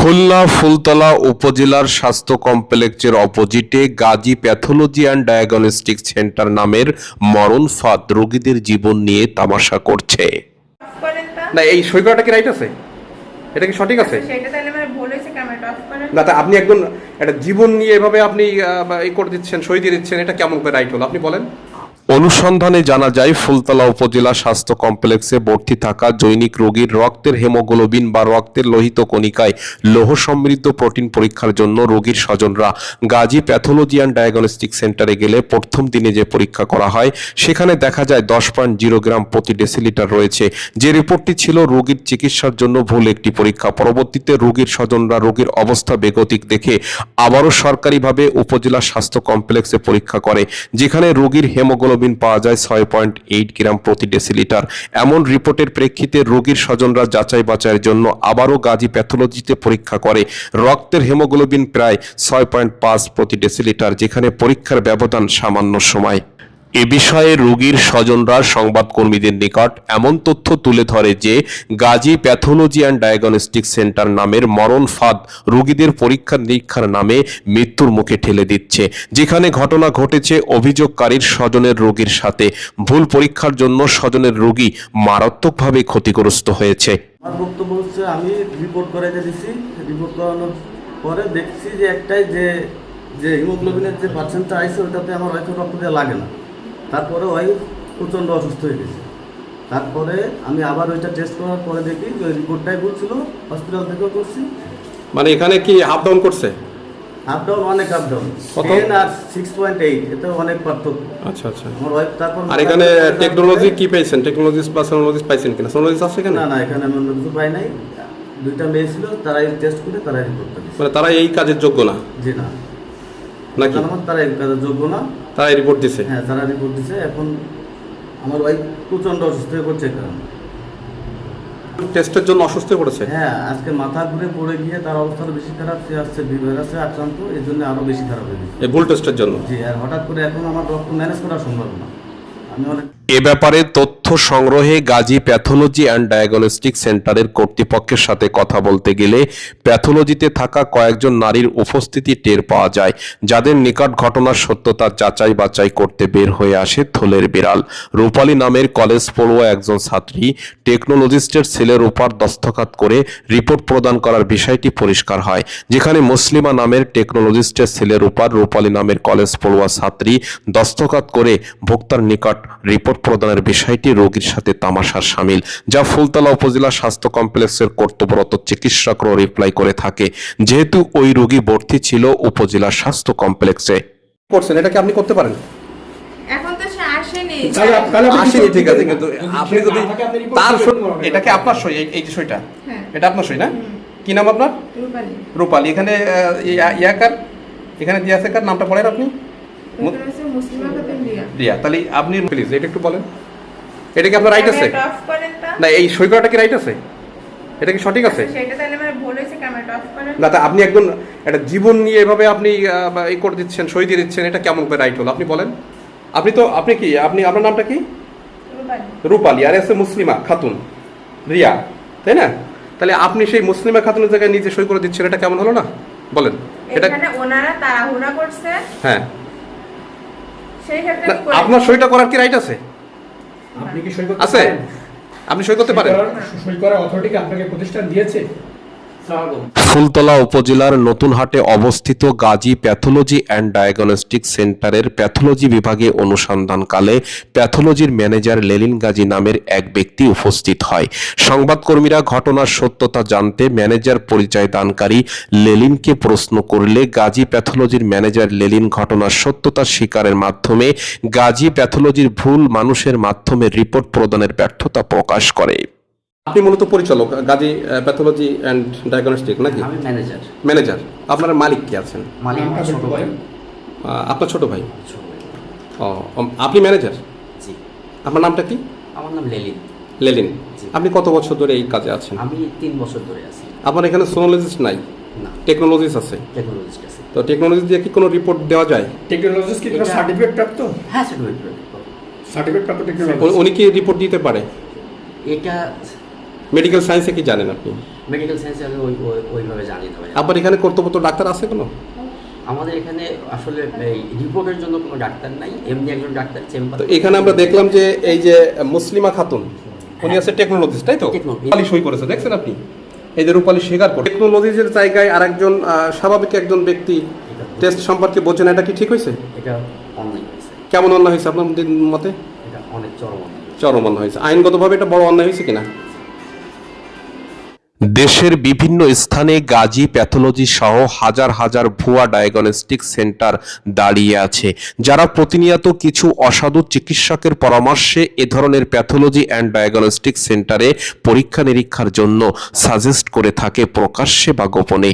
খুলনা ফুলতলা উপজেলার স্বাস্থ্য কমপ্লেক্সের অপোজিটে Gazi pathology and diagnostic centre নামের মরণ ফাঁদ রোগীদের জীবন নিয়ে তামাশা করছে। না এই সই করাটা কি রাইট আছে? এটা কি সঠিক আছে? সেটা তাহলে মানে ভুল হয়েছে, ক্যামেরাটা অফ করেন। না, তা আপনি একজন একটা জীবন নিয়ে এভাবে আপনি এই করে দিচ্ছেন, সই দিয়ে দিচ্ছেন, এটা কেমন করে রাইট হলো আপনি বলেন? অনুসন্ধানে জানা যায় ফুলতলা উপজেলা স্বাস্থ্য কমপ্লেক্সে ভর্তি থাকা জৈনিক রোগীর রক্তের হেমোগ্লোবিন বা রক্তের লোহিত কণিকায় লৌহ সমৃদ্ধ প্রোটিন পরীক্ষার জন্য রোগীর স্বজনরা গাজী প্যাথোলজি অ্যান্ড ডায়াগনস্টিক সেন্টারে গেলে প্রথম দিনে যে পরীক্ষা করা হয় সেখানে দেখা যায় 10.0 গ্রাম প্রতি ডেসিলিটার রয়েছে। যে রিপোর্টটি ছিল রোগীর চিকিৎসার জন্য ভুল একটি পরীক্ষা। পরবর্তীতে রোগীর স্বজনরা রোগীর অবস্থা বেগতিক দেখে আবারও সরকারিভাবে উপজেলা স্বাস্থ্য কমপ্লেক্সে পরীক্ষা করে, যেখানে রোগীর হেমোগ্লোবিন পাওয়া যায় 6.8 গ্রাম প্রতি ডেসিলিটার। এমন রিপোর্টের প্রেক্ষিতে রোগীর স্বজনরা যাচাই বাছাইয়ের জন্য আবারও গাজী প্যাথোলজিতে পরীক্ষা করে। রক্তের হেমোগ্লোবিন প্রায় 6.5 প্রতি ডেসিলিটার, যেখানে পরীক্ষার ব্যবধান সামান্য সময়। এ বিষয়ে রোগীর স্বজনরা সংবাদকর্মীদের নিকট এমন তথ্য তুলে ধরে যে Gazi pathology and diagnostic centre নামের মরণ ফাঁদ রোগীদের পরীক্ষা নিরীক্ষার নামে মৃত্যুর মুখে ঠেলে দিচ্ছে। যেখানে ঘটনা ঘটেছে অভিযোগকারীর স্বজনের রোগীর সাথে। ভুল পরীক্ষার জন্য স্বজনের রোগী মারাত্মকভাবে ক্ষতিগ্রস্ত হয়েছে। আমার বক্তব্য হচ্ছে, আমি রিপোর্ট করাইতে দিছি, রিপোর্ট করানোর পরে দেখছি যে একটাই যে হিমোগ্লোবিনের যে পার্সেন্টটা আইসে ওইটাতে আমার হয়তো রক্ত দেওয়া লাগে না। তারপরে ওই প্রচণ্ড অসুস্থ হয়ে গেছে। তারপরে আমি আবার ওইটা টেস্ট করার পরে দেখি যে ওই রিপোর্টটাই বলছিল, হসপিটাল থেকেও করছি। মানে এখানে কি আপ ডাউন করছে? আপ ডাউন, অনেক আপ ডাউন, 10 আর 6.8, এটা অনেক পার্থক্য। আচ্ছা আচ্ছা। আমার ওয়াইফ তারপর আর এখানে টেকনোলজি কি পেয়েছেন? টেকনোলজিস বা সোনোলজিস পাইছেন কিনা? সোনোলজিস আছে এখানে? না, এখানে আমি অন্য কিছু পাই নাই। দুইটা মেয়ে ছিল, তারাই টেস্ট করে তারাই রিপোর্ট করেছে। মানে তারা এই কাজের যোগ্য না জি না, নাকি? তারা এই কাজের যোগ্য না। তারা রিপোর্ট দিছে? হ্যাঁ, তারা রিপোর্ট দিছে। এখন আমার ওয়াইফ প্রচণ্ড অসুস্থ হয়ে পড়ছে কারণ টেস্টের জন্য অসুস্থ হয়ে পড়েছে। হ্যাঁ, আজকে মাথা ঘুরে পড়ে গিয়ে তার অবস্থা বেশি খারাপ। সে আসছে ভাইরাসে আক্রান্ত, এই জন্য আরো বেশি খারাপ হয়ে গেছে এই ভুল টেস্টের জন্য। জি, আর হঠাৎ করে এখন আমার রক্ত ম্যানেজ করা সম্ভব না। আমি অনেক এ ব্যাপারে তথ্য সংগ্রহে গাজী প্যাথোলজি অ্যান্ড ডায়াগনস্টিক সেন্টারের কর্তৃপক্ষের সাথে কথা বলতে গেলে প্যাথোলজিতে থাকা কয়েকজন নারীর উপস্থিতি টের পাওয়া যায়, যাদের নিকট ঘটনার সত্যতা যাচাই বাছাই করতে বের হয়ে আসে থলের বিড়াল। রূপালী নামের কলেজ পড়ুয়া একজন ছাত্রী টেকনোলজিস্টের ছেলের উপর দস্তখত করে রিপোর্ট প্রদান করার বিষয়টি পরিষ্কার হয়, যেখানে মুসলিমা নামের টেকনোলজিস্টের ছেলের উপর রূপালী নামের কলেজ পড়ুয়া ছাত্রী দস্তখত করে ভোক্তার নিকট রিপোর্ট প্রদানের বিষয়টি রোগীর সাথে তামাশার শামিল, যা ফুলতলা উপজেলা স্বাস্থ্য কমপ্লেক্সের কর্তব্যরত চিকিৎসকরাও রিপ্লাই করে থাকে, যেহেতু ওই রোগী ভর্তি ছিল উপজেলা স্বাস্থ্য কমপ্লেক্সে। করছেন, এটা কি আপনি করতে পারেন? এখন তো সে আসেনি। আসেনি, ঠিক আছে, কিন্তু আপনি যদি তার এটা কি আপনার সই? এই যে সইটা, হ্যাঁ। এটা আপনার সই না? কি নাম আপনার? রূপালী। রূপালী। এখানে ইয়াকার এখানে দিয়ে আছে, কার নামটা পড়েন আপনি? মুসলিমা খাতুন রিয়া। রিয়া। তাহলে আপনি প্লিজ এটা একটু বলেন, এটা কি আপনার রাইট আছে? ক্যামেরাটা অফ করেন তা। না এই সই করাটা কি রাইট আছে? এটা কি সঠিক আছে? সেটা তাহলে মানে ভুল হয়েছে, ক্যামেরাটা অফ করেন। না, তা আপনি একজন একটা জীবন নিয়ে এভাবে আপনি এই করে দিচ্ছেন, সই দিয়ে দিচ্ছেন, এটা কেমন করে রাইট হলো আপনি বলেন? আপনি কি আপনার নামটা কি? রূপালী। রূপালী। আর আছে মুসলিমা খাতুন রিয়া, তাই না? তাহলে আপনি সেই মুসলিমা খাতুনের জায়গায় নিজে সই করে দিচ্ছেন, এটা কেমন হলো না বলেন? এটা এখানে ওনারা তাড়াহুড়া করছে, হ্যাঁ, সেই ক্ষেত্রে না, কি করে? আপনার সইটা করার কি রাইট আছে? আপনি কি সই করতে আছে? পারেন? আপনি সই করতে পারেন? সই করার অথরিটি কি আপনাকে প্রতিষ্ঠান দিয়েছে? ফুলতলা উপজেলার নতুনহাটে অবস্থিত গাজী প্যাথোলজি অ্যান্ড ডায়াগনস্টিক সেন্টারের প্যাথোলজি বিভাগে অনুসন্ধানকালে প্যাথোলজির ম্যানেজার লেলিন গাজী নামের এক ব্যক্তি উপস্থিত হয়। সংবাদকর্মীরা ঘটনার সত্যতা জানতে ম্যানেজার পরিচয় দানকারী লেলিনকে প্রশ্ন করলে গাজী প্যাথোলজির ম্যানেজার লেলিন ঘটনার সত্যতা স্বীকারের মাধ্যমে গাজী প্যাথোলজির ভুল মানুষের মাধ্যমে রিপোর্ট প্রদানের ব্যর্থতা প্রকাশ করে। আপনি মূলত পরিচালক গাজী প্যাথোলজি অ্যান্ড ডায়াগনস্টিক নাকি? আমি ম্যানেজার। ম্যানেজার। আপনার মালিক কি আছেন? মালিক ছোট ভাই। আপনার ছোট ভাই? ও, আপনি ম্যানেজার? জি। আপনার নামটা কি? আমার নাম লেলিন। লেলিন। জি। আপনি কত বছর ধরে এই কাজে আছেন? আমি 3 বছর ধরে আছি। আপনার এখানে সোনোলজিস্ট নাই? না, টেকনোলজিস্ট আছে? টেকনোলজিস্ট আছে। তো টেকনোলজি দিয়ে কি কোনো রিপোর্ট দেওয়া যায়? টেকনোলজিস্ট কি কোনো এটা- সার্টিফিকেট প্রাপ্ত? হ্যাঁ, সার্টিফিকেট। সার্টিফিকেট প্রাপ্ত টেকনোলজিস্ট। উনি কি রিপোর্ট দিতে পারে? এটা মেডিকেল সায়েন্সে কি জানেন আপনি? মেডিকেল সায়েন্সে আমি ওইভাবে জানি না ভাই। আপনার এখানে কর্তব্যরত ডাক্তার আছে কোনো? আমাদের এখানে আসলে এই রিপোর্টের জন্য কোনো ডাক্তার নাই, এমনি একজন ডাক্তার চেম্বার। তো এখানে আমরা দেখলাম যে এই যে মুসলিমা খাতুন, উনি আছে টেকনোলজিস্ট, তাই তো? Technologist। রূপালী সই করেছে, দেখছেন আপনি? এই যে রূপালী স্বীকার করে টেকনোলজির জায়গায় আরেকজন স্বাভাবিক একজন ব্যক্তি টেস্ট সম্পর্কে বোঝেন, এটা কি ঠিক হয়েছে? এটা অন্যায় হয়েছে, কেমন অন্যায় হয়েছে আপনার মতে? এটা অনেক চরম অন্যায়। চরম অন্যায় হয়েছে। আইনগতভাবে এটা বড় অন্যায় হয়েছে কিনা? দেশের বিভিন্ন স্থানে গাজী প্যাথোলজি সহ হাজার হাজার ভুয়া ডায়াগনস্টিক সেন্টার দাঁড়িয়ে আছে, যারা প্রতিনিয়ত কিছু অসাধু চিকিৎসকের পরামর্শে এ ধরনের প্যাথোলজি অ্যান্ড ডায়াগনস্টিক সেন্টারে পরীক্ষা নিরীক্ষার জন্য সাজেস্ট করে থাকে প্রকাশ্যে বা গোপনে।